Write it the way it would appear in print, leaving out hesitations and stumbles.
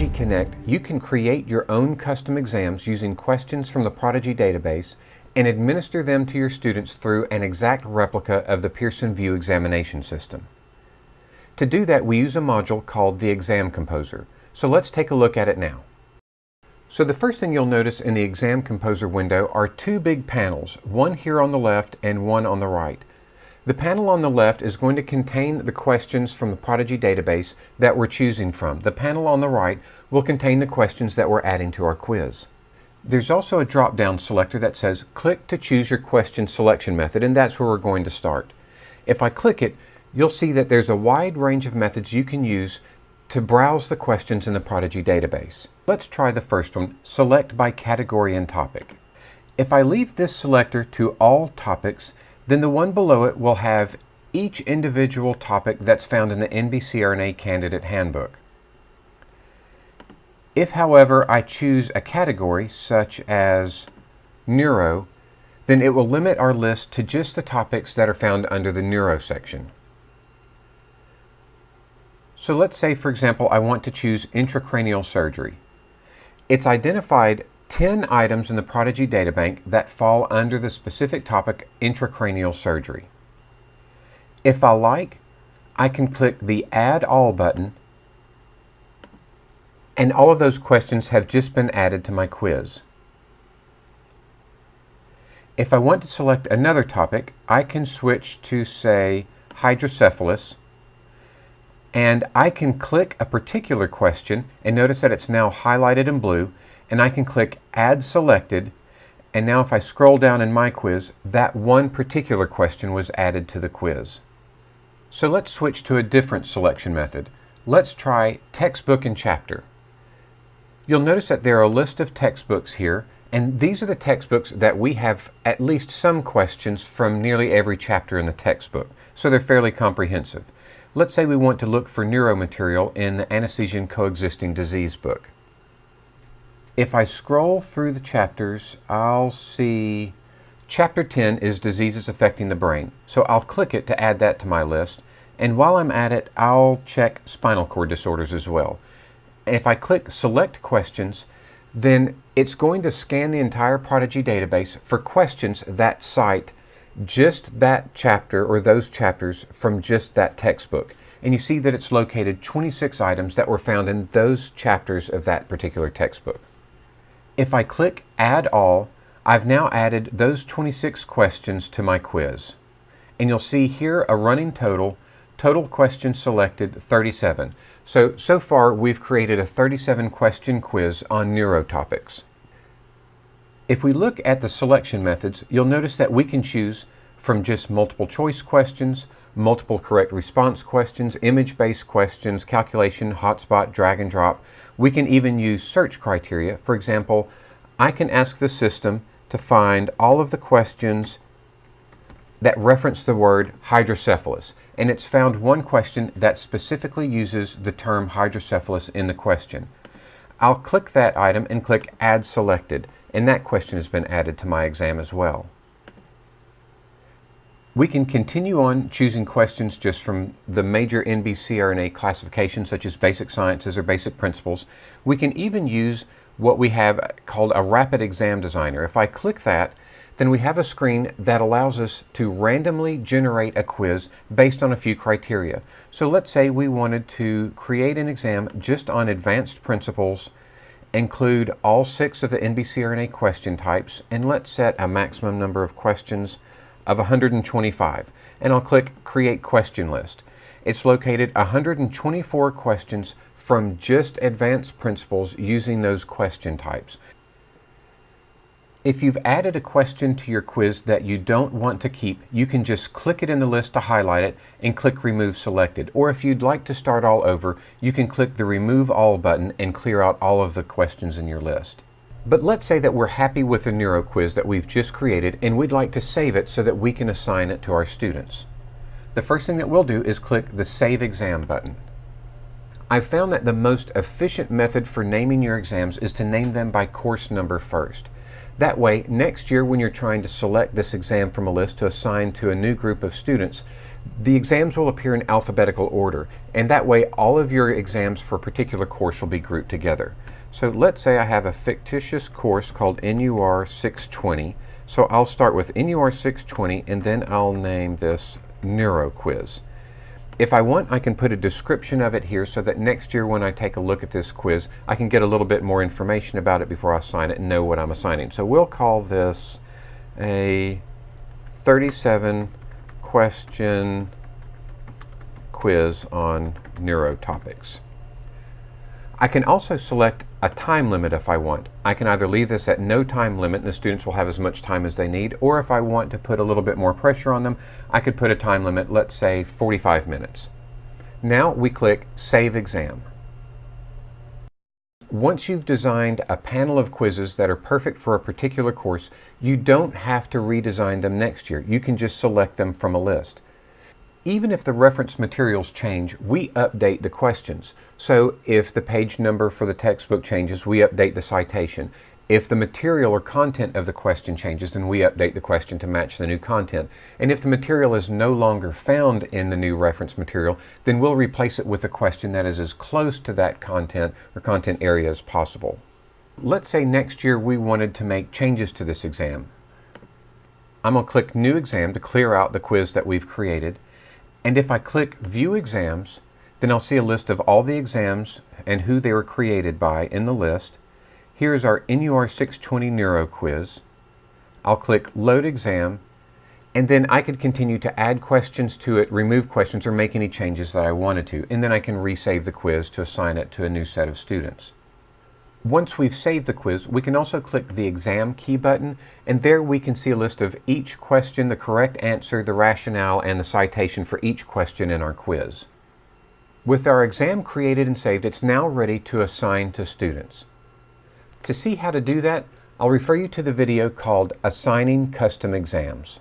ProdigyConnect, you can create your own custom exams using questions from the Prodigy database and administer them to your students through an exact replica of the Pearson VUE examination system. To do that, we use a module called the ExamComposer. So let's take a look at it now. So the first thing you'll notice in the ExamComposer window are two big panels, one here on the left and one on the right. The panel on the left is going to contain the questions from the Prodigy database that we're choosing from. The panel on the right will contain the questions that we're adding to our quiz. There's also a drop-down selector that says click to choose your question selection method, and that's where we're going to start. If I click it, you'll see that there's a wide range of methods you can use to browse the questions in the Prodigy database. Let's try the first one, select by category and topic. If I leave this selector to all topics, then the one below it will have each individual topic that's found in the NBCRNA Candidate Handbook. If, however, I choose a category such as Neuro, then it will limit our list to just the topics that are found under the Neuro section. So let's say, for example, I want to choose intracranial surgery. It's identified 10 items in the Prodigy databank that fall under the specific topic intracranial surgery. If I like, I can click the Add All button, and all of those questions have just been added to my quiz. If I want to select another topic, I can switch to, say, hydrocephalus, and I can click a particular question, and notice that it's now highlighted in blue, and I can click Add Selected, and now if I scroll down in my quiz, that one particular question was added to the quiz. So let's switch to a different selection method. Let's try Textbook and Chapter. You'll notice that there are a list of textbooks here, and these are the textbooks that we have at least some questions from nearly every chapter in the textbook, so they're fairly comprehensive. Let's say we want to look for neuro material in the Anesthesia and Coexisting Disease book. If I scroll through the chapters, I'll see Chapter 10 is Diseases Affecting the Brain. So I'll click it to add that to my list. And while I'm at it, I'll check spinal cord disorders as well. If I click Select Questions, then it's going to scan the entire Prodigy database for questions that cite just that chapter or those chapters from just that textbook. And you see that it's located 26 items that were found in those chapters of that particular textbook. If I click Add All, I've now added those 26 questions to my quiz. And you'll see here a running total questions selected 37. So far we've created a 37 question quiz on neuro topics. If we look at the selection methods, you'll notice that we can choose from just multiple choice questions, multiple correct response questions, image-based questions, calculation, hotspot, drag and drop. We can even use search criteria. For example, I can ask the system to find all of the questions that reference the word hydrocephalus, and it's found one question that specifically uses the term hydrocephalus in the question. I'll click that item and click Add Selected, and that question has been added to my exam as well. We can continue on choosing questions just from the major NBCRNA classifications such as Basic Sciences or Basic Principles. We can even use what we have called a Rapid Exam Designer. If I click that, then we have a screen that allows us to randomly generate a quiz based on a few criteria. So let's say we wanted to create an exam just on advanced principles, include all 6 of the NBCRNA question types, and let's set a maximum number of questions of 125. And I'll click Create Question List. It's located 124 questions from just advanced principles using those question types. If you've added a question to your quiz that you don't want to keep, you can just click it in the list to highlight it and click Remove Selected. Or if you'd like to start all over, you can click the Remove All button and clear out all of the questions in your list. But let's say that we're happy with the neuro quiz that we've just created and we'd like to save it so that we can assign it to our students. The first thing that we'll do is click the Save Exam button. I've found that the most efficient method for naming your exams is to name them by course number first. That way, next year when you're trying to select this exam from a list to assign to a new group of students, the exams will appear in alphabetical order, and that way all of your exams for a particular course will be grouped together. So let's say I have a fictitious course called NUR 620. So I'll start with NUR 620 and then I'll name this Neuro Quiz. If I want, I can put a description of it here so that next year when I take a look at this quiz, I can get a little bit more information about it before I assign it and know what I'm assigning. So we'll call this a 37 question quiz on neuro topics. I can also select a time limit if I want. I can either leave this at no time limit and the students will have as much time as they need, or if I want to put a little bit more pressure on them, I could put a time limit, let's say 45 minutes. Now we click Save Exam. Once you've designed a panel of quizzes that are perfect for a particular course, you don't have to redesign them next year. You can just select them from a list. Even if the reference materials change, we update the questions. So if the page number for the textbook changes, we update the citation. If the material or content of the question changes, then we update the question to match the new content. And if the material is no longer found in the new reference material, then we'll replace it with a question that is as close to that content or content area as possible. Let's say next year we wanted to make changes to this exam. I'm going to click New Exam to clear out the quiz that we've created. And if I click View Exams, then I'll see a list of all the exams and who they were created by in the list. Here's our NUR 620 Neuro Quiz. I'll click Load Exam, and then I could continue to add questions to it, remove questions, or make any changes that I wanted to. And then I can resave the quiz to assign it to a new set of students. Once we've saved the quiz, we can also click the Exam Key button, and there we can see a list of each question, the correct answer, the rationale, and the citation for each question in our quiz. With our exam created and saved, it's now ready to assign to students. To see how to do that, I'll refer you to the video called Assigning Custom Exams.